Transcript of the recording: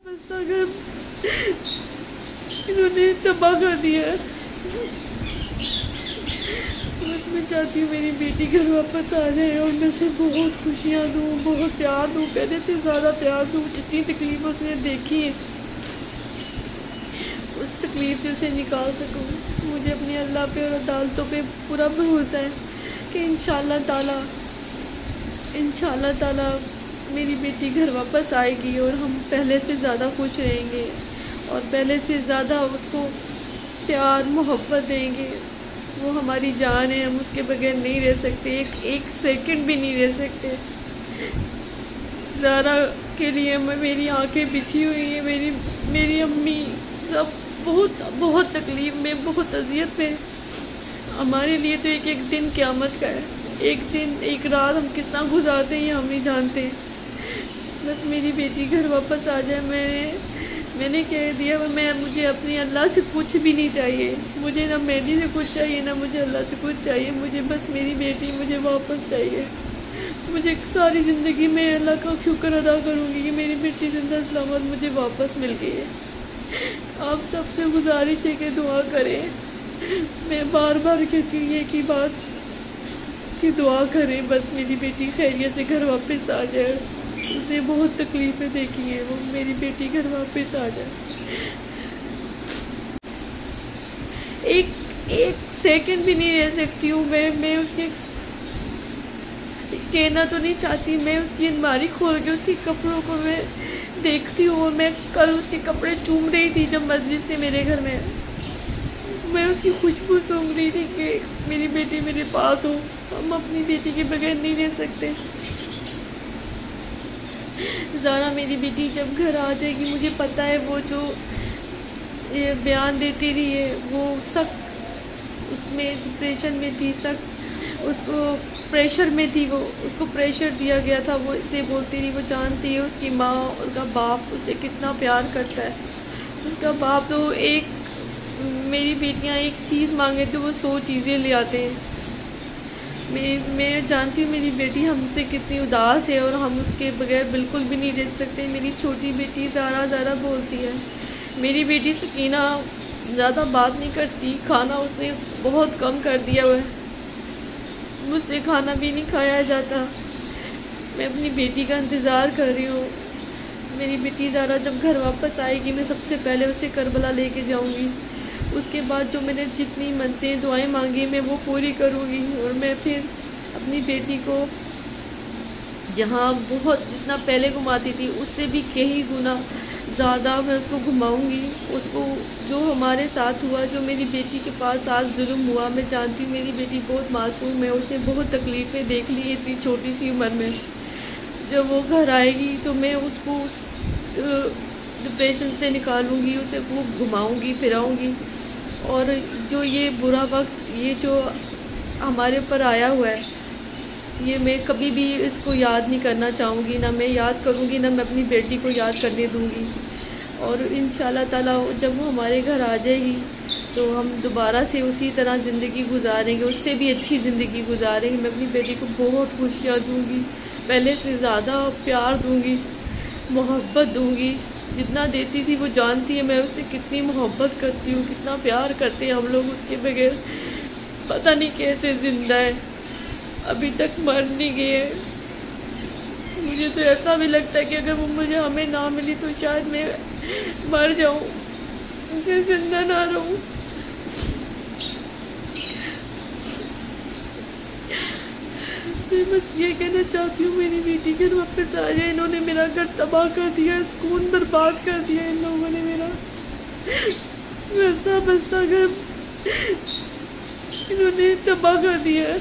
بس اگر انہوں نے تباہ کر دیا ہے، بس میں چاہتی ہوں میری بیٹی گھر واپس آ جائے اور میں اسے بہت خوشیاں دوں، بہت پیار دوں، پہلے سے زیادہ پیار دوں۔ جتنی تکلیف اس نے دیکھی ہے اس تکلیف سے اسے نکال سکوں۔ مجھے اپنے اللہ پہ اور عدالتوں پہ پورا بھروسہ ہے کہ انشاءاللہ تعالی میری بیٹی گھر واپس آئے گی اور ہم پہلے سے زیادہ خوش رہیں گے اور پہلے سے زیادہ اس کو پیار محبت دیں گے۔ وہ ہماری جان ہے، ہم اس کے بغیر نہیں رہ سکتے، ایک سیکنڈ بھی نہیں رہ سکتے۔ زارا کے لیے میری آنکھیں بچھی ہوئی ہیں، میری امی سب بہت تکلیف میں، بہت اذیت میں۔ ہمارے لیے تو ایک دن قیامت کا ہے، ایک دن ایک رات ہم کس طرح گزارتے ہیں ہم نہیں جانتے۔ بس میری بیٹی گھر واپس آ جائے۔ میں نے کہہ دیا مجھے اپنے اللہ سے کچھ بھی نہیں چاہیے، مجھے نہ مہدی سے کچھ چاہیے نہ مجھے اللہ سے کچھ چاہیے، مجھے بس میری بیٹی مجھے واپس چاہیے۔ مجھے ساری زندگی میں اللہ کا شکر ادا کروں گی کہ میری بیٹی زندہ سلامت مجھے واپس مل گئی ہے۔ آپ سب سے گزارش ہے کہ دعا کریں۔ میں بار بار کہتی ہوں ایک ہی بات کہ دعا کریں، بس میری بیٹی خیریت سے گھر واپس آ جائے۔ اس نے بہت تکلیفیں دیکھی ہیں، وہ میری بیٹی گھر واپس آ جائے۔ ایک سیکنڈ بھی نہیں رہ سکتی ہوں میں اس کے کہنا تو نہیں چاہتی، میں اس کی الماری کھول کے اس کے کپڑوں کو میں دیکھتی ہوں، اور میں کل اس کے کپڑے چوم رہی تھی جب مسجد سے میرے گھر میں اس کی خوشبو سونگھ رہی تھی کہ میری بیٹی میرے پاس ہو۔ ہم اپنی بیٹی کے بغیر نہیں رہ سکتے۔ زارا میری بیٹی جب گھر آ جائے گی، مجھے پتہ ہے وہ جو بیان دیتی رہی ہے وہ سخت اس میں ڈپریشن میں تھی، سخت اس کو پریشر میں تھی، وہ اس کو پریشر دیا گیا تھا، وہ اس لیے بولتی رہی۔ وہ جانتی ہے اس کی ماں، اس کا باپ اسے کتنا پیار کرتا ہے۔ اس کا باپ تو میری بیٹیاں ایک چیز مانگے تو وہ 100 چیزیں لے آتے ہیں۔ میں جانتی ہوں میری بیٹی ہم سے کتنی اداس ہے اور ہم اس کے بغیر بالکل بھی نہیں رہ سکتے۔ میری چھوٹی بیٹی زارا بولتی ہے۔ میری بیٹی سکینہ زیادہ بات نہیں کرتی، کھانا اس نے بہت کم کر دیا ہوا ہے، مجھ سے کھانا بھی نہیں کھایا جاتا۔ میں اپنی بیٹی کا انتظار کر رہی ہوں۔ میری بیٹی زارا جب گھر واپس آئے گی، میں سب سے پہلے اسے کربلا لے کے جاؤں گی۔ اس کے بعد جو میں نے جتنی منتیں دعائیں مانگی میں وہ پوری کروں گی، اور میں پھر اپنی بیٹی کو جہاں جتنا پہلے گھماتی تھی اس سے بھی کئی گنا زیادہ میں اس کو گھماؤں گی۔ اس کو جو ہمارے ساتھ ہوا، جو میری بیٹی کے پاس آج ظلم ہوا، میں جانتی ہوں میری بیٹی بہت معصوم ہے، اس نے بہت تکلیفیں دیکھ لی اتنی چھوٹی سی عمر میں۔ جب وہ گھر آئے گی تو میں اس کو ڈپریشن سے نکالوں گی، اسے خوب گھماؤں گی، پھراؤں گی، اور جو یہ برا وقت یہ جو ہمارے اوپر آیا ہوا ہے، یہ میں کبھی بھی اس کو یاد نہیں کرنا چاہوں گی، نہ میں یاد کروں گی، نہ میں اپنی بیٹی کو یاد کرنے دوں گی۔ اور انشاءاللہ تعالیٰ جب وہ ہمارے گھر آ جائے گی تو ہم دوبارہ سے اسی طرح زندگی گزاریں گے، اس سے بھی اچھی زندگی گزاریں گے۔ میں اپنی بیٹی کو بہت خوشیاں دوں گی، پہلے سے زیادہ پیار دوں گی، محبت دوں گی۔ جتنا دیتی تھی وہ جانتی ہے میں اس سے کتنی محبت کرتی ہوں، کتنا پیار کرتے ہیں ہم لوگ اس کے بغیر، پتہ نہیں کیسے زندہ ہے، ابھی تک مر نہیں گئے۔ مجھے تو ایسا بھی لگتا ہے کہ اگر وہ ہمیں نہ ملی تو شاید میں مر جاؤں، مجھے زندہ نہ رہوں۔ میں بس یہ کہنا چاہتی ہوں میری بیٹی گھر واپس آ جائے۔ انہوں نے میرا گھر تباہ کر دیا، سکون برباد کر دیا ان لوگوں نے میرا ویسا بستا گھر انہوں نے تباہ کر دیا ہے۔